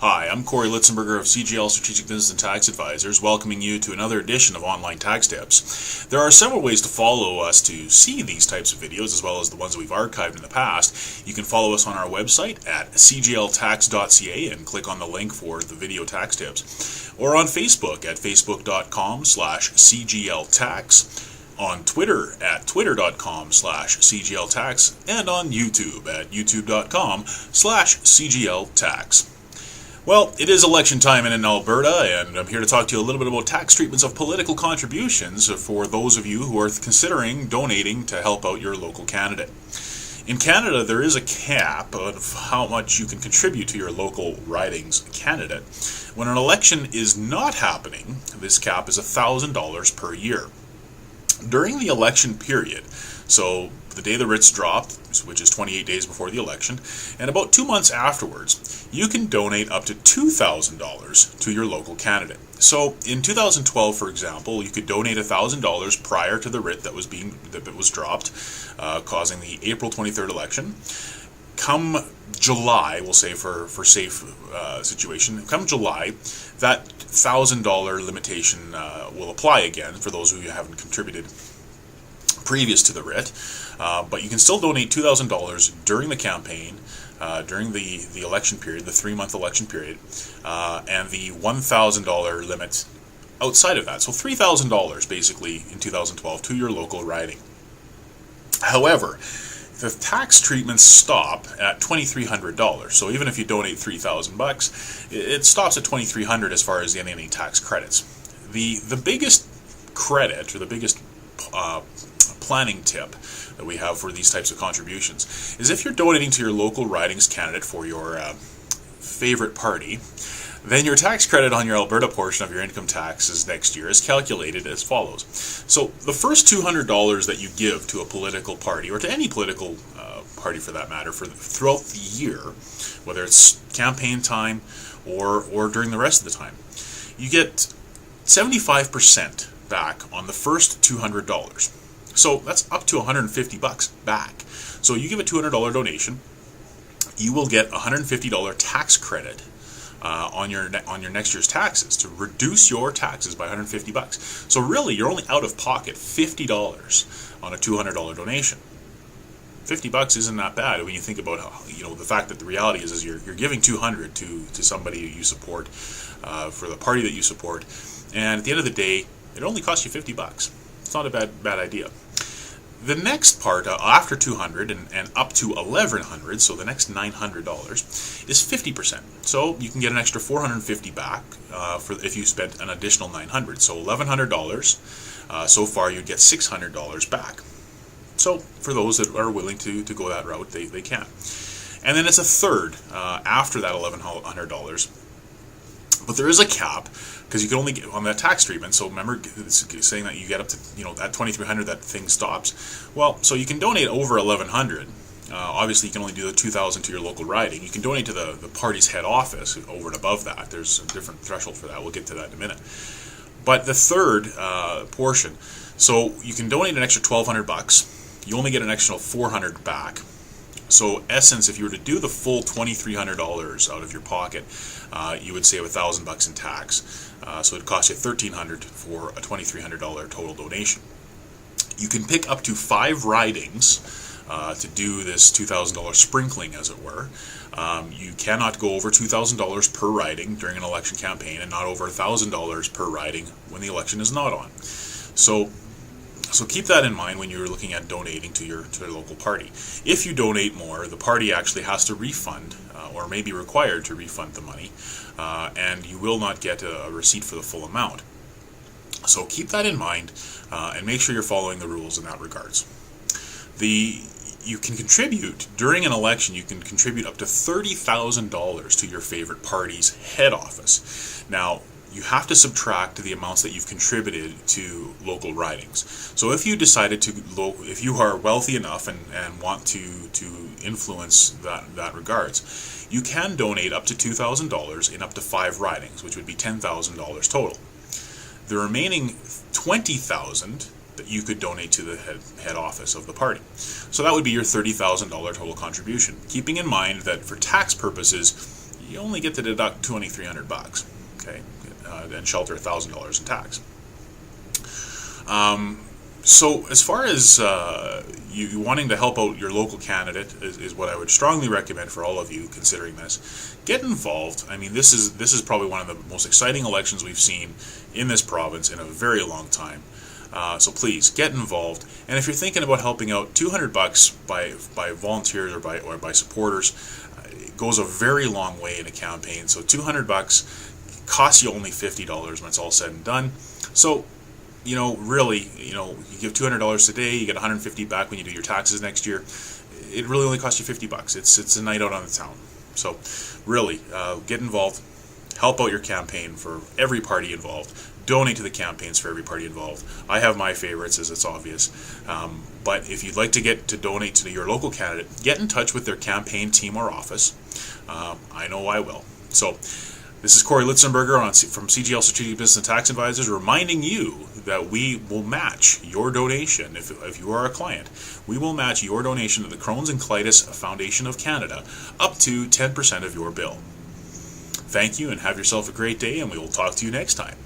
Hi, I'm Corey Litzenberger of CGL Strategic Business and Tax Advisors, welcoming you to another edition of Online Tax Tips. There are several ways to follow us to see these types of videos, as well as the ones that we've archived in the past. You can follow us on our website at cgltax.ca and click on the link for the video tax tips, or on Facebook at facebook.com/cgltax, on Twitter at twitter.com/cgltax, and on YouTube at youtube.com/cgltax. Well, it is election time in Alberta, and I'm here to talk to you a little bit about tax treatments of political contributions for those of you who are considering donating to help out your local candidate. In Canada, there is a cap of how much you can contribute to your local riding's candidate. When an election is not happening, this cap is $1,000 per year. During the election period, so the day the writs drop, which is 28 days before the election, and about 2 months afterwards, you can donate up to $2,000 to your local candidate. So in 2012, for example, you could donate $1,000 prior to the writ that was dropped, causing the April 23rd election. Come July, we'll say for safe situation, come July, that $1,000 limitation will apply again for those who haven't contributed previous to the writ, but you can still donate $2,000 during the campaign, during the election period, the 3-month election period, and the $1,000 limit outside of that. So $3,000 basically in 2012 to your local riding. However, the tax treatments stop at $2,300. So even if you donate $3,000, it stops at $2,300 as far as any tax credits. The biggest credit, or the biggest planning tip that we have for these types of contributions, is if you're donating to your local ridings candidate for your favorite party, then your tax credit on your Alberta portion of your income taxes next year is calculated as follows. So the first $200 that you give to a political party, or to any political party for that matter, throughout the year, whether it's campaign time or during the rest of the time, you get 75% back on the first $200. So that's up to $150 back. So you give a $200 donation, you will get $150 tax credit on your next year's taxes to reduce your taxes by $150. So really, you're only out of pocket $50 on a $200 donation. $50 isn't that bad when you think about how, the fact that the reality is you're giving $200 to somebody you support for the party that you support, and at the end of the day, it only costs you $50. It's not a bad idea. The next part, after $200 and up to $1,100, so the next $900, is 50%. So you can get an extra $450 back if you spent an additional $900. So $1,100, so far you'd get $600 back. So for those that are willing to go that route, they can. And then it's a third after that $1,100. But there is a cap, because you can only get on that tax treatment. So remember, it's saying that you get up to at $2,300 that thing stops. Well, so you can donate over $1,100. Obviously, you can only do the $2,000 to your local riding. You can donate to the party's head office over and above that. There's a different threshold for that. We'll get to that in a minute. But the third portion, so you can donate an extra $1,200. You only get an extra $400 back. So, essence, if you were to do the full $2,300 out of your pocket, you would save $1,000 in tax. So it costs you $1,300 for a $2,300 total donation. You can pick up to 5 ridings to do this $2,000 sprinkling, as it were. You cannot go over $2,000 per riding during an election campaign, and not over $1,000 per riding when the election is not on. So keep that in mind when you're looking at donating to your local party. If you donate more, the party actually has to refund, or may be required to refund the money, and you will not get a receipt for the full amount. So keep that in mind, and make sure you're following the rules in that regards. You can contribute, during an election, you can contribute up to $30,000 to your favorite party's head office. Now, you have to subtract the amounts that you've contributed to local ridings. So if you decided if you are wealthy enough and want to influence that regards, you can donate up to $2,000 in up to 5 ridings, which would be $10,000 total. The remaining $20,000 that you could donate to the head office of the party. So that would be your $30,000 total contribution. Keeping in mind that for tax purposes, you only get to deduct $2,300, okay, and shelter $1,000 in tax. So as far as you wanting to help out your local candidate is what I would strongly recommend for all of you considering this. Get involved. I mean, this is probably one of the most exciting elections we've seen in this province in a very long time. So please get involved. And if you're thinking about helping out, $200 by volunteers or by supporters goes a very long way in a campaign. So $200 costs you only $50 when it's all said and done. So really, you give $200 today, you get $150 back when you do your taxes next year. It really only costs you $50. It's a night out on the town. So really, get involved, help out your campaign for every party involved. Donate to the campaigns for every party involved. I have my favorites, as it's obvious. But if you'd like to donate to your local candidate, get in touch with their campaign team or office. I know I will. So this is Corey Litzenberger from CGL Strategic Business and Tax Advisors, reminding you that we will match your donation. If you are a client, we will match your donation to the Crohn's and Colitis Foundation of Canada up to 10% of your bill. Thank you, and have yourself a great day, and we will talk to you next time.